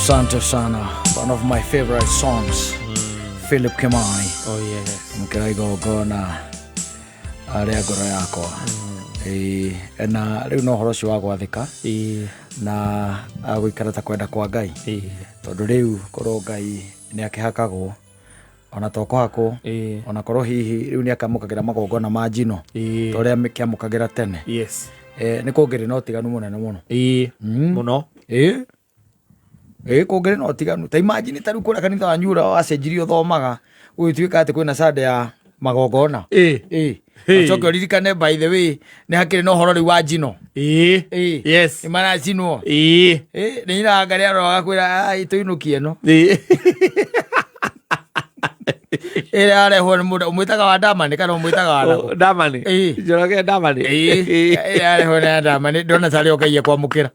Asante sana. One of my favorite songs. Philip Kimani. Oh yes. Mkaigo gona aria ngoro yakwa. Na riu no horo cio wa gwathika. Na agwikara ta kwenda kwa Ngai. Tondu riu korwo Ngai ni akihakagwo ona toko hako ona korwo hihi riu ni akamukagira magongona ma njino toria mikiamukagira tene. Yes. Ni kungiri no tiganu munene muno. Muno. Kungiri no tiganu. Ta imagine taru kura kanitha wa nyura wacenjirio thomaga gwituika ati kwina sande ya magongona. Choke ririkane by the way ni hakiri no horo riu wa njino. Yes. Imana njino. Ni ira ngari aroga kwira ituinukie no. Ale hone muda umwitaga wa Damani kana umwitaga wa Damani. Joroge Damani. Ale hone Damani ndona tari okaye kwa mukira.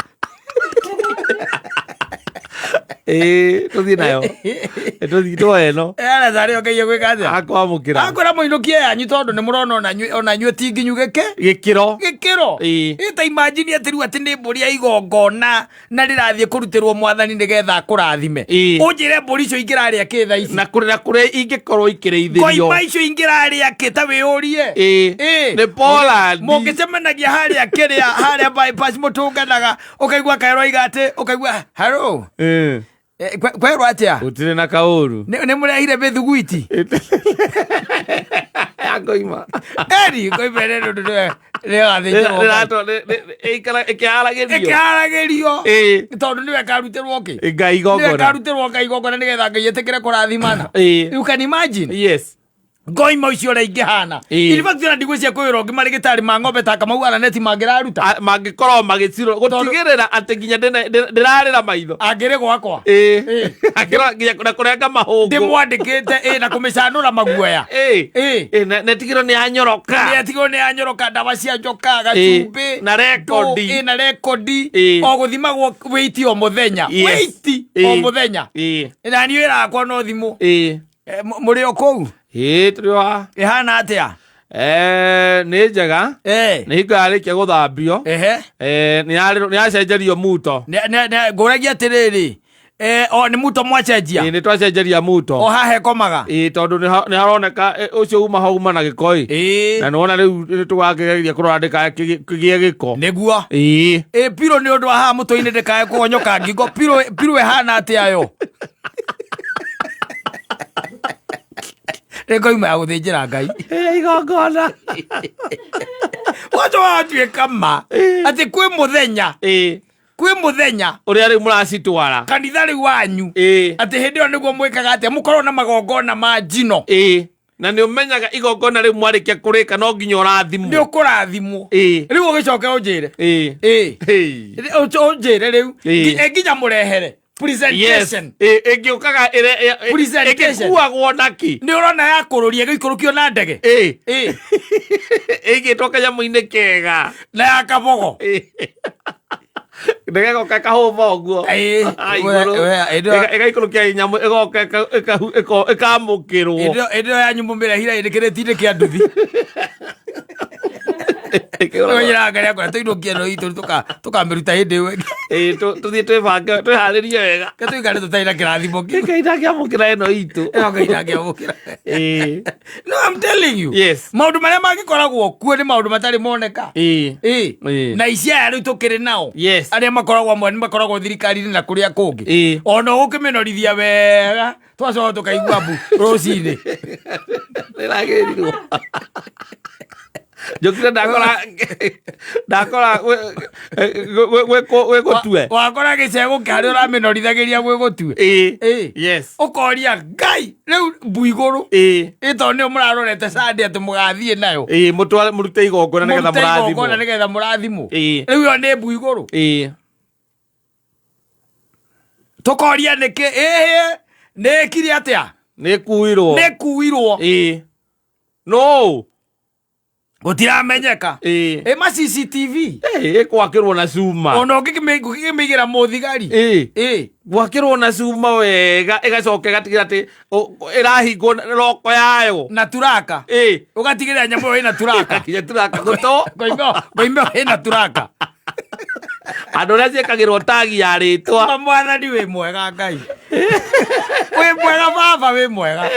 Tuthi nayo. Tuthi toe no. Ale tari okaye gwikaze. Akwa mukira. Akora muinukie anyu tondu ni murona ona nyue tinginyu gikiro. Ta imagine atiru ati ni mburi ya igongona na rirathie kurutirwo mwathani nigetha kurathime. Unjire mburi icio ingiraria kitha ici. Na kure ingikorwo ikireithirio. Koima icio ingiraria kita wiurie. Ni Poland. Mungicemanagia haria kiria haria bypass mutunganaga ukaigua kairo igate ukaigua hello. Kwero atia utire na kauru ne murehire bethuguiti akoima koibere le gathĩnjĩrwo ikaragerio tondu niwe karutirwo ki Ngai igongona niwe karutirwo Ngai igongona nigetha Ngai etekere kurathimana. You can imagine. Yes. Ngoima ucio ra ingihana ilibakira ndigwĩcia kwĩrwo ngi mari gitari ma ng'ombe ta kama uana neti mangiraruta mangikorwo magiciro gutigirira ati nginya ndirarira maitho angire gwakwa akira nginya kurenga mahungu ndimwandikite na kumicanura maguoya netigiro ni anyoroka ndawa cia njoka gacumbi na rekodi o guthimagwo weight o muthenya o muthenya na niĩ rakwa no thimu muri o kou turiwa ihana atia ni njega ni hingarikia guthambio ni acenjerio muto nguragia atiriri o ni muto mwacenjia ni twacenjeria muto o hahe komaga tondu ni haroneka ucio uma hauma na gikoi na nona riu ni tugagereria kurora ndikagie giko niguo piro ni undu wa ha muto-ini ndikae kuonyoka ngingo piro ihana atia yo Rekoima ya guthinjira Ngai igongona wacho watuika ma ati kwi muthenya uria ri muracitwara kanitha ri wanyu ati hindi yo niguo mwikaga ati mukorwo na magongona ma njino na ni umenyaga igongona ri mwarikia kurika no nginya urathimwo ni ukurathimwo riu ugicoke unjire unjire riu nginya murehere presentation egiukaga egikuagwo naki ni urona ya kururia gikurukio na ndege igitwo kanyamu-ini kega na ya kabogo ndege goka kahuma uguo igaikurukia inyamu igoka ikamukirwo indo ya nyumbu mirehira indikiriti kia nduthi Oya ngari akora tuinukie no itu tukamiruta hindi we tuthie twibange twiharirie wega tuikare tutaina kirathimo kikaida kiamukira ino itu kaida kiamukira no I'm telling you maundu maria magikoragwo kuo ni maundu matari moneka na icia ya riu tukiri nao aria makoragwo amwe ni makoragwo thirikari-ini na kuria kungi ona ukimenorithia wega twacoka tukaigua mbu rucini niragirirwo jokira ndakora we gutue wakora gicego kari uramenorithagiria gwe gutue ukoria Ngai riu mbu iguru ito ni murarorete sande ati mugathie nayo murute igongona nigetha murathimwo riu yo ni mbu iguru tukoria niki nikiri atia nikuirwo no gutiramenyeka ma CCTV gwakirwo na cuma ona ngikimigira muthigari gwakirwo na cuma wega igacoka igatigira ati irahingwo roko yayo na turaka ugatigira nyamu ina turaka kinya turaka goto ngoimba ina turaka Andå rä a ciäkagä tagi ya rä twa mwathani wä mwega Ngai wä mwega baba wä mwega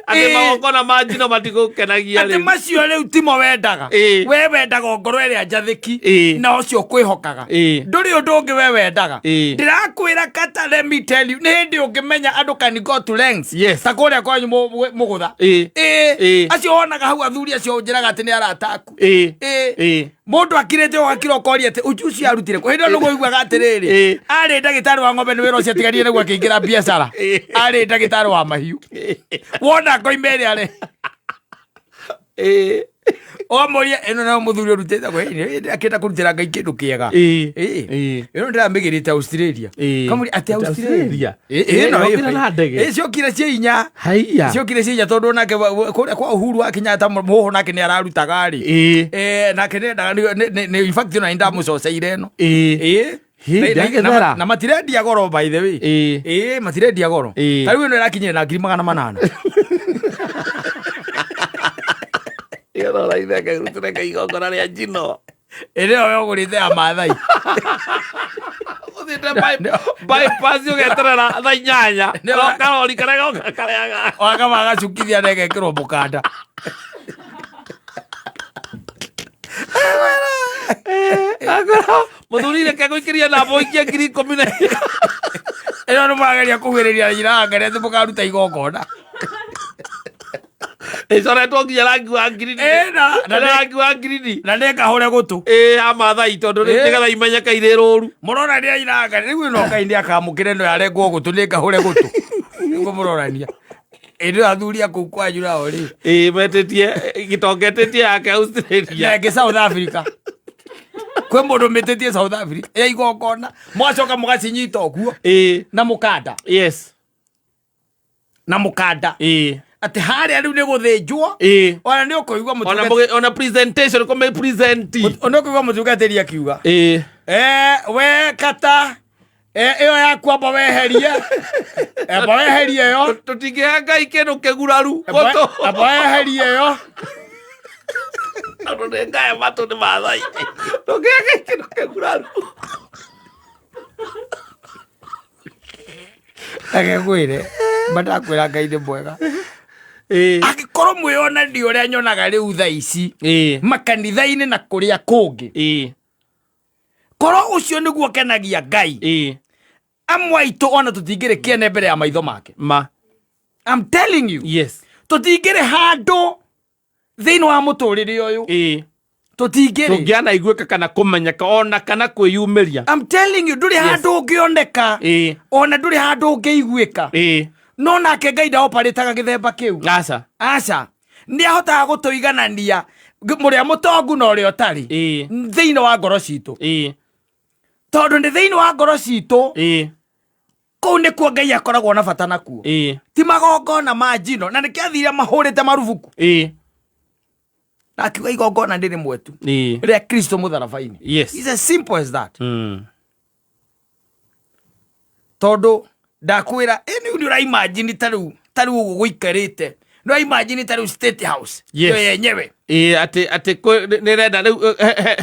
atä magongona ma njino matigå kenagia atä macio rä u timo wendaga we wendaga ngoro ä rä a njathäki na å cio kwä hokaga ndå rä å ndå å ngä we wendaga ndä rakwä ra kata let me tell you nä hä ndä å ngä menya andå can go to lengths ta kå rä a kwanyu må gå tha acio wonaga hau athuri acio njä raga atä nä arataku må ndå akirä te å gakira å koria atä å cio arutire kå hä ndä no gå iguaga atä rä rä arä ndagä tarä wa ng'ombe nä wä ra å cio atigarire nä guo akä ingä ra biacara arä ndagä tarä wa mahiũ wona ngoime ä rä arä omoria ä no nao må thuri å rutä akä enda kå rutä ra Ngai kä ndå kä ega ä no ndä ramä gä rä te Australia kamå atä Australia ciokire cia inya ciokire cia inya tondå nake kå rä a kwa Uhuru wa Kenyatta må ho nake nä ararutaga rä nake nä endaga na ndamå coceire ä no na matirendia goro by the way matirendia goro tarä u ä no ä rakinyire na 800,000 rä igongona rä a njino ä rä o we å gå rä te ya mathai bypass ugeterera thaa 8 karori karĩa goka kareaga wakama gacukithia na gegekĩrwo mũkanda mũthuri reke gũikĩria namba ũikie 10,000 ĩno nĩ mũrageria kũgwĩrĩria njĩra ngere atĩ mũkaruta igongona coretwo nginya rangi wa ngirini rangi wa ngirini na nĩ ngahũre gũtũ ya mathai tondũ nĩgetha imenyeka irĩ rũru mũrona nĩ airanga rĩu ĩno Ngai nĩ akamũkĩre no yarengwo gũtũ nĩ ngahũre gũtũ nĩguo mũrorania ĩndĩ athuri a kũu kwanyu nao rĩ metĩtie gĩtongetĩtie yake Australia nengĩ South Africa kwĩ mũndũ mĩtĩtie South Africa ya igongona mwacoka mũgacinyita ũguo na mũkanda na mũkanda ati harĩa rĩu nĩ gũthĩnjwo ona nĩ ũkũigua mũtungatĩri ona presentation kome present ona ũkũigua mũtungatĩri akiuga we kata ĩyo yaku amba weherie ĩyo tũtingĩhe Ngai kĩndũ kĩguraru amba weherie ĩyo tondũ nĩ ngae matũ nĩ mathai tũngĩhe Ngai kĩndũ kĩguraru agegwĩre matakwĩra Ngai nĩ mwega angĩkorwo mwĩonani ũrĩa nyonaga rĩu thaa ici makanitha-inĩ na kũrĩa kũngĩ korwo ũcio nĩguo kenagia Ngai amwe aitũ ona tũtingĩrĩ kĩene mbere ya maitho make I'm telling you tũtingĩrĩ handũ thĩinĩ wa mũtũrĩre ũyũ tũngĩana iguĩka kana kũmenyeka ona kana kwĩyumĩria I'm telling you ndũrĩ handũ ũngĩoneka ona ndũrĩ handũ ũngĩiguĩka no nake Ngai ndaoparĩtaga gĩthemba kĩu aca nĩ ahotaga gũtũiganania mũrĩa mũtongu na ũrĩa ũtarĩ thĩinĩ wa ngoro citũ tondũ nĩ thĩinĩ wa ngoro citũ kũu nĩkuo Ngai akoragwo na bata nakuo ti magongona ma njino na nĩkĩo athire mahũrĩte marubuku na akiuga igongona ndĩrĩ mwetu rĩa Kristo mũtharaba-inĩ it's as simple as that tondũ ndakwĩra nĩ ũraimagine tarĩu ũguo gũikarĩte nĩ ũraimagine tarĩu State House yo yenyewe atĩ nĩrenda rĩu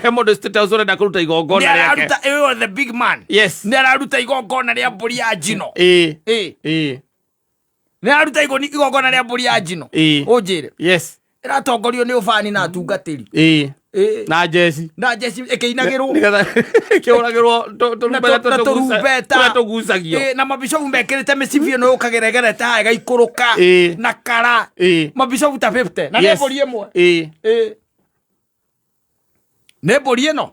he mũndũ State House ũrenda kũruta igongona rĩake nĩararuta ĩyo the big man nĩararuta igongona rĩa mbũri ya njino nĩararuta igongona rĩa mbũri ya njino ũnjĩre ĩratongorio nĩ ũbani na atungatĩri na jeci ĩkĩinagĩrwo ĩkĩhũragĩrwo tũrumbeta tũgucagio na mabicobu mekĩrĩte mĩcibi ĩno ũkageregere ta ĩgaikũrũka na kara mabicobu ta 50 na nĩ mbũri ĩmwe nĩ mbũri ĩno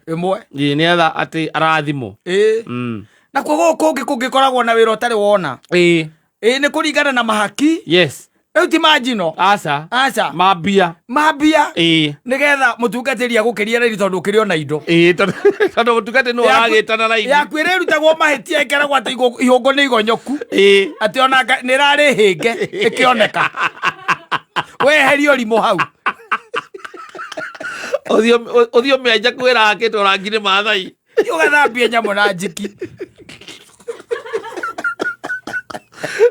ĩmwe nĩgetha atĩ arathimwo na kuo gũkũ kũngĩkoragwo na wĩra ũtarĩ wona nĩ kũringana na mahaki rĩu ti manjino aca mambia nĩgetha mũtungatĩri agũkĩria rĩri tondũ ũkĩrĩ ona indo tondũ mũtungatĩri nĩ ũragĩtana na indo yaku ĩrĩrutagwo mahĩtia ĩkeragwo atĩ ihũngũ nĩ igonyoku atĩ ona nĩ ĩrarĩ hĩnge ĩkĩoneka weherio rimũ hau ũthiũ mĩanja kwĩra hakĩtwo rangi nĩ mathai ũgathambia nyamũ na njiki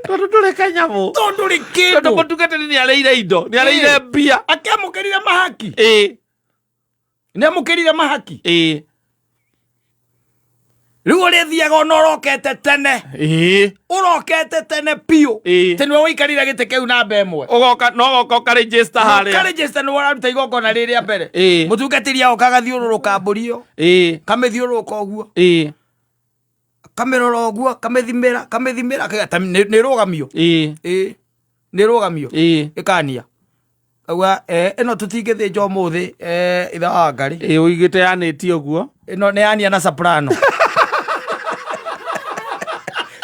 tondũ ndũrĩ kanyamũ ndũrĩ kĩndũ tondũ mũtungatĩri nĩ arĩire indo nĩ arĩire mbia akĩamũkĩrire mahaki nĩ amũkĩrire mahaki Riu rithiaga no rokete tene. Urokete tene piu. Tene wikarira gite kiu namba imwe. Ugoka no goka register haria. Ka register no wararuta igongona riria mbere. Mutungatiri ao kagathiururuka mburio. Kamethiururuka oguo. Kamerora oguo, kamethimira ni rugamio. Ni rugamio. Ikania. Agwa eno tutingithinja umuthi itha wa ngari. Uigite yaniti oguo. Eno ne ania na soprano.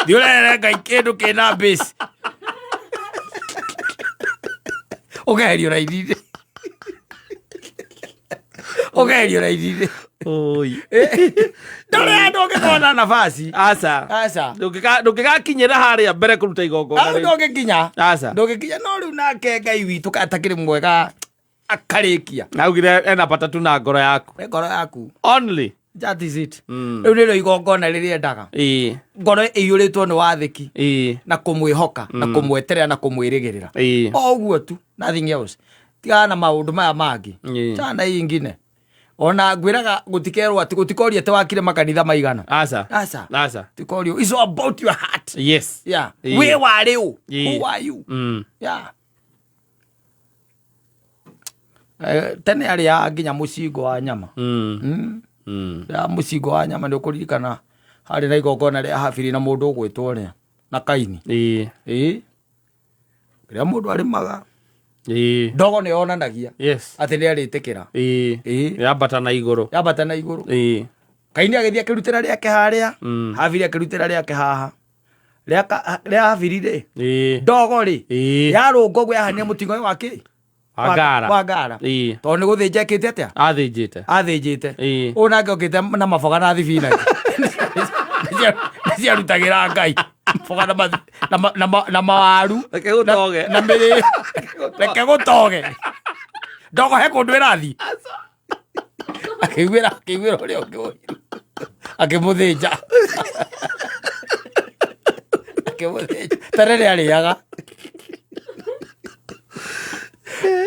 Diurere ngai kindu kina base. Ogerio raithire. Ogerio raithire. Oi. Ndore andu ngikona nafasi. Asa. Ndungigakinyira haria mbere kuruta igongona. Ndungikinya. Asa. Ndungikinya no riu nake ngai witu katakiri mwega akarikia. Naugire ena bata tu na ngoro yaku. Ngoro yaku. Only. That is it. Riu niro igongona riria ndaga. Ngoro iyuritwo ni wathiki. Na kumwihoka na kumweterera na kumwirigirira. Oguo tu. Nothing else. Tiga na maundu maya mangi. Tana ingine. Ona gwiraga gutikerwo ati gutikoria te wakire makanitha maigana. Asa. Tikorio. It's all about your heart. Yes. Yeah. We were you. Who are you? Yeah. Tene ari ya nginya mucingo wa nyama. Ya mucingo wa nyama ni kuririkana hari na igongona ria habiri na mundu ugwitwo ria na Kaini. Ria mundu arimaga. Ndogo ni onanagia. Yes. Ati ni aritikira. Yambata na iguru. Kaini agithia kirutira riake haria. Habiri akirutira riake haha. Ria habiri ri. Ndogo ri. Yarungo gwe hania mutingo wake. Wagara. To ni guthinja kite atia? Athinjite. Unake okite na maboga na thibina. Nisi arutagira ngai. Maboga na mawaru. Reke gutoge. Na miri. Reke gutoge. Ndogo he kundu irathi. Akigwira uria ungiwiru. Akimuthinja. Terere ariaga.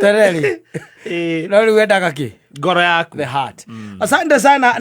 Tereri. No riu endaga ki? Ngoro yaku. The heart. Asante sana.